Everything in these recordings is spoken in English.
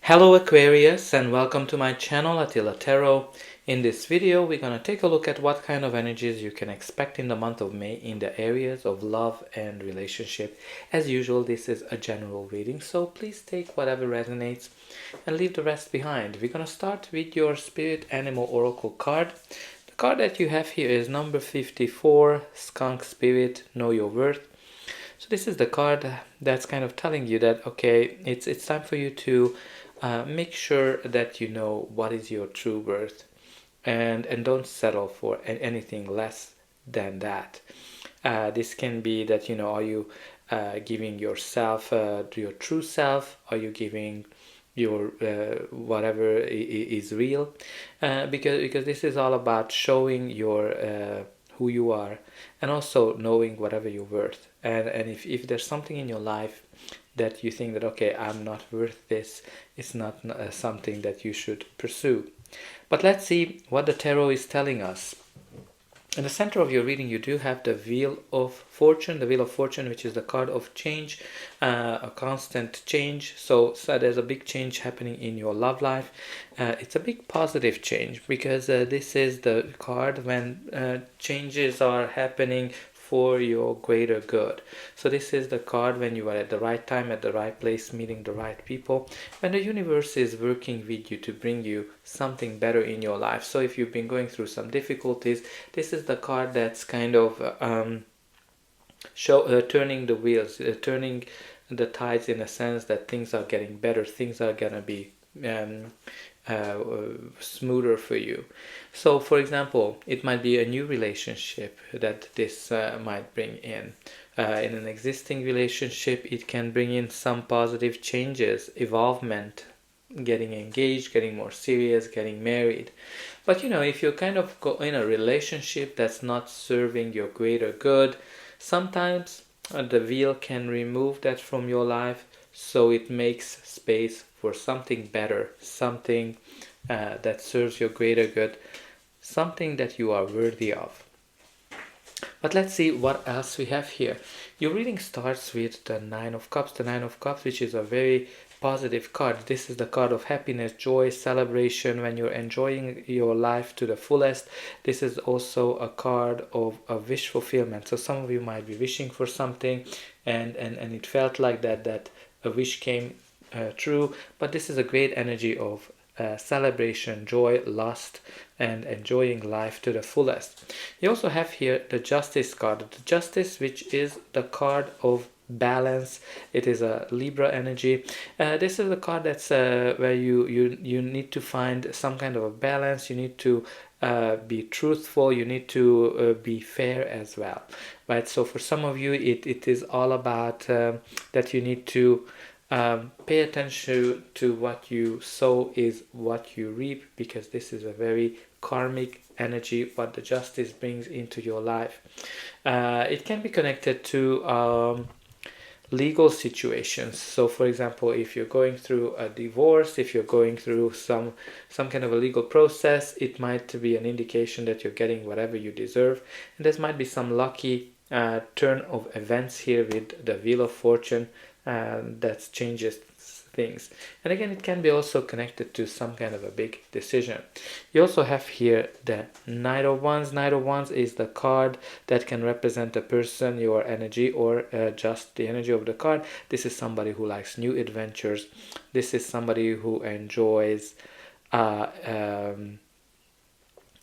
Hello Aquarius, and welcome to my channel Attila Tarot. In this video we're going to take a look at what kind of energies you can expect in the month of May in the areas of love and relationship. As usual, this is a general reading, so please take whatever resonates and leave the rest behind. We're going to start with your Spirit Animal Oracle card. The card that you have here is number 54, Skunk Spirit, Know Your Worth. So this is the card that's kind of telling you that, okay, it's time for you to make sure that you know what is your true worth, and don't settle for anything less than that. This can be that, are you giving yourself your true self? Are you giving your whatever is real? Because this is all about showing your who you are, and also knowing whatever you're worth. And if there's something in your life that you think that, okay, I'm not worth this, it's not something that you should pursue. But let's see what the tarot is telling us. In the center of your reading, you do have the Wheel of Fortune, which is the card of change, a constant change. So there's a big change happening in your love life. It's a big positive change, because this is the card when changes are happening for your greater good. So this is the card when you are at the right time, at the right place, meeting the right people, when the universe is working with you to bring you something better in your life. So if you've been going through some difficulties, this is the card that's kind of turning the wheels, turning the tides, in a sense that things are getting better, things are gonna be smoother for you. So for example, it might be a new relationship that this might bring in. In an existing relationship, it can bring in some positive changes, evolvement, getting engaged, getting more serious, getting married. But if you kind of go in a relationship that's not serving your greater good, sometimes the wheel can remove that from your life, so it makes space for something better, something that serves your greater good, something that you are worthy of. But let's see what else we have here. Your reading starts with the Nine of Cups, which is a very positive card. This is the card of happiness, joy, celebration, when you're enjoying your life to the fullest. This is also a card of a wish fulfillment. So some of you might be wishing for something, and it felt like that a wish came true. But this is a great energy of celebration, joy, lust, and enjoying life to the fullest. You also have here the Justice card. The Justice, which is the card of balance. It is a Libra energy. This is a card that's where you need to find some kind of a balance. You need to be truthful. You need to be fair as well, right? So for some of you, it is all about that you need to pay attention to what you sow is what you reap, because this is a very karmic energy what the Justice brings into your life. It can be connected to legal situations. So for example, if you're going through a divorce, if you're going through some kind of a legal process, it might be an indication that you're getting whatever you deserve. And there might be some lucky turn of events here with the Wheel of Fortune that changes things. And again, it can be also connected to some kind of a big decision. You also have here the Knight of Wands. Knight of Wands is the card that can represent a person, your energy, or just the energy of the card. This is somebody who likes new adventures. This is somebody who enjoys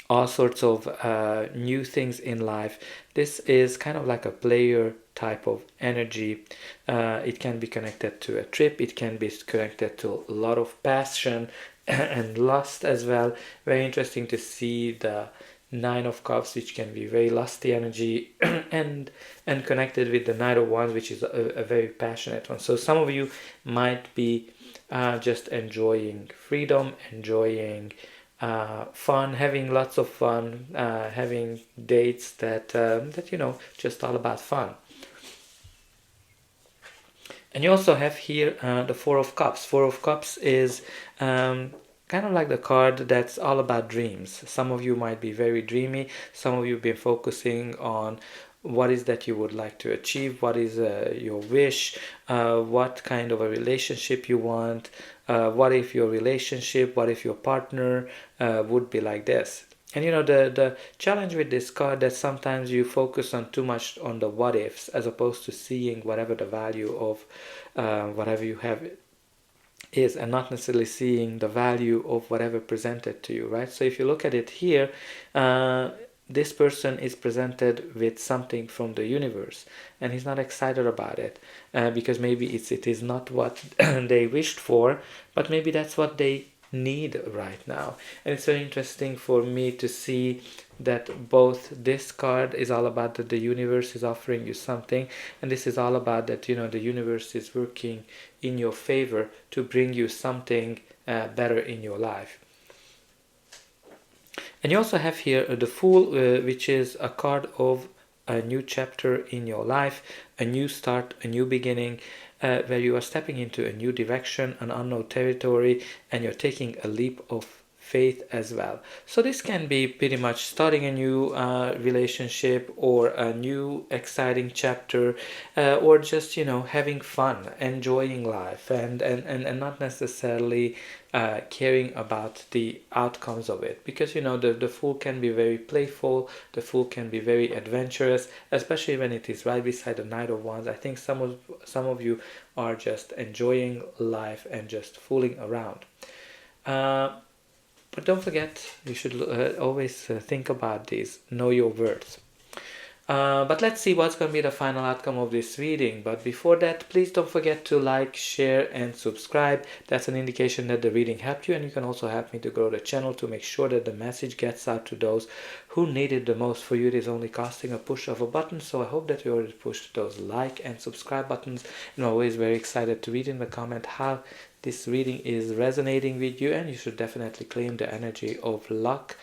all sorts of new things in life. This is kind of like a player type of energy. It can be connected to a trip. It can be connected to a lot of passion and lust as well. Very interesting to see the Nine of Cups, which can be very lusty energy, and connected with the Knight of Wands, which is a very passionate one. So some of you might be just enjoying freedom, enjoying fun, having lots of fun, having dates that just all about fun. And you also have here the Four of Cups. Four of Cups is kind of like the card that's all about dreams. Some of you might be very dreamy. Some of you have been focusing on what is that you would like to achieve, what is your wish, what kind of a relationship you want, what if your relationship, what if your partner would be like this. And the challenge with this card, that sometimes you focus on too much on the what ifs as opposed to seeing whatever the value of whatever you have is, and not necessarily seeing the value of whatever presented to you, right? So if you look at it here, this person is presented with something from the universe, and he's not excited about it because maybe it is not what they wished for, but maybe that's what they need right now. And it's very interesting for me to see that both this card is all about that the universe is offering you something, and this is all about that the universe is working in your favor to bring you something better in your life. And you also have here the Fool, which is a card of a new chapter in your life, a new start, a new beginning, where you are stepping into a new direction, an unknown territory, and you're taking a leap of faith as well. So this can be pretty much starting a new relationship, or a new exciting chapter, or just having fun, enjoying life, and not necessarily caring about the outcomes of it, because the Fool can be very playful, the Fool can be very adventurous, especially when it is right beside the Knight of Wands. I think some of you are just enjoying life and just fooling around. But don't forget, you should always think about these, know your worth. But let's see what's going to be the final outcome of this reading. But before that, please don't forget to like, share, and subscribe. That's an indication that the reading helped you, and you can also help me to grow the channel to make sure that the message gets out to those who need it the most. For you, it is only costing a push of a button, so I hope that you already pushed those like and subscribe buttons. And I'm always very excited to read in the comment how this reading is resonating with you, and you should definitely claim the energy of luck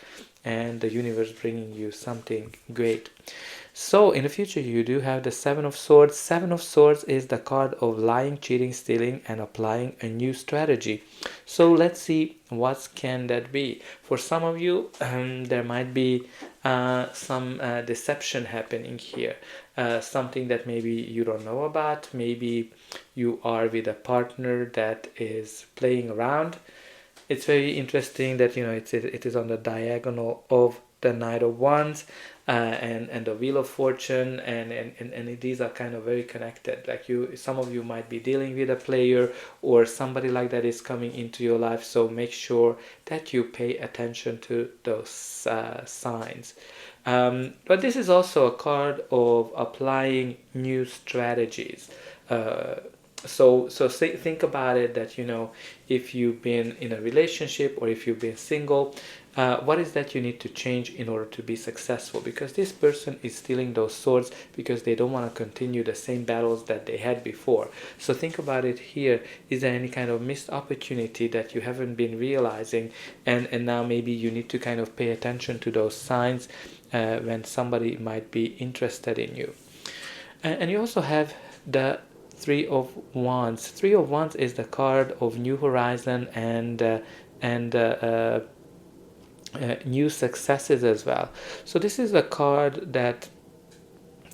and the universe bringing you something great. So in the future, you do have the Seven of Swords. Seven of Swords is the card of lying, cheating, stealing, and applying a new strategy. So let's see what can that be. For some of you, there might be some deception happening here. Something that maybe you don't know about. Maybe you are with a partner that is playing around. It's very interesting that it is on the diagonal of the Knight of Wands and the Wheel of Fortune, and these are kind of very connected. Like some of you might be dealing with a player or somebody like that is coming into your life, so make sure that you pay attention to those signs. But this is also a card of applying new strategies. So think about it, that if you've been in a relationship or if you've been single, what is that you need to change in order to be successful? Because this person is stealing those swords because they don't want to continue the same battles that they had before. So think about it here. Is there any kind of missed opportunity that you haven't been realizing, and now maybe you need to kind of pay attention to those signs when somebody might be interested in you. And you also have the Three of Wands. Three of Wands is the card of new horizon and new successes as well. So this is a card that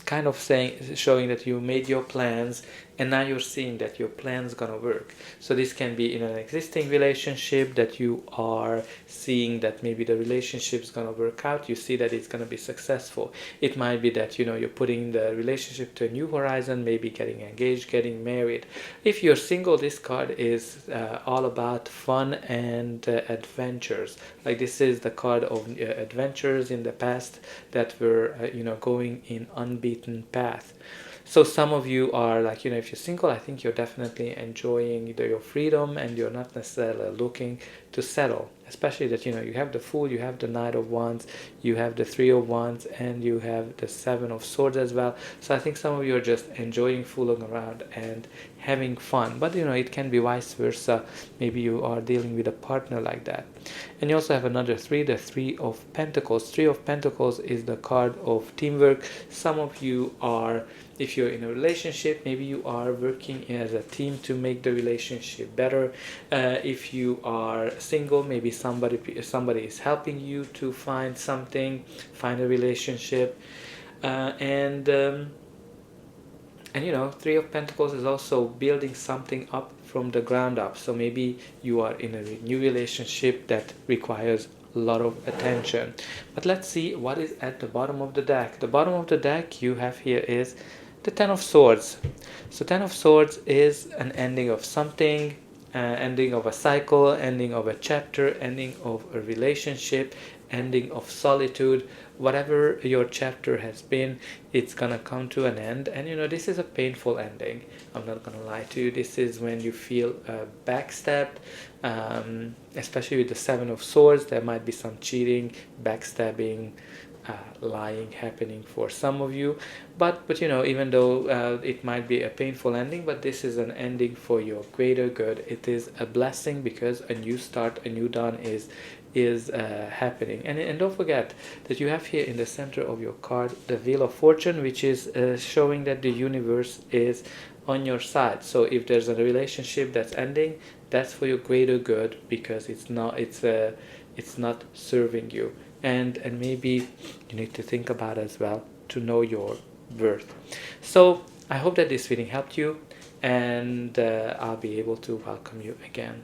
kind of showing that you made your plans, and now you're seeing that your plan's gonna work. So this can be in an existing relationship that you are seeing that maybe the relationship's gonna work out. You see that it's gonna be successful. It might be that you're putting the relationship to a new horizon, maybe getting engaged, getting married. If you're single, this card is all about fun and adventures. Like this is the card of adventures in the past that were going in unbeaten path. So some of you are like, if you're single, I think you're definitely enjoying your freedom, and you're not necessarily looking to settle. Especially that, you have the Fool, you have the Knight of Wands, you have the Three of Wands, and you have the Seven of Swords as well. So I think some of you are just enjoying fooling around and having fun. But, it can be vice versa. Maybe you are dealing with a partner like that. And you also have another three, the Three of Pentacles. Three of Pentacles is the card of teamwork. Some of you are, if you're in a relationship, maybe you are working as a team to make the relationship better. If you are single, maybe somebody is helping you to find a relationship. And you know, Three of Pentacles is also building something up from the ground up. So maybe you are in a new relationship that requires a lot of attention. But let's see what is at the bottom of the deck. The bottom of the deck you have here is the Ten of Swords. So Ten of Swords is an ending of something, ending of a cycle, ending of a chapter, ending of a relationship, ending of solitude. Whatever your chapter has been, it's gonna come to an end. And you know, this is a painful ending. I'm not gonna lie to you. This is when you feel backstabbed, especially with the Seven of Swords. There might be some cheating, backstabbing, lying happening for some of you, but you know, even though it might be a painful ending, but this is an ending for your greater good. It is a blessing because a new start, a new dawn is happening. And don't forget that you have here in the center of your card the Wheel of Fortune, which is showing that the universe is on your side. So if there's a relationship that's ending, that's for your greater good, because it's not serving you. And maybe you need to think about as well to know your worth. So I hope that this reading helped you, and I'll be able to welcome you again.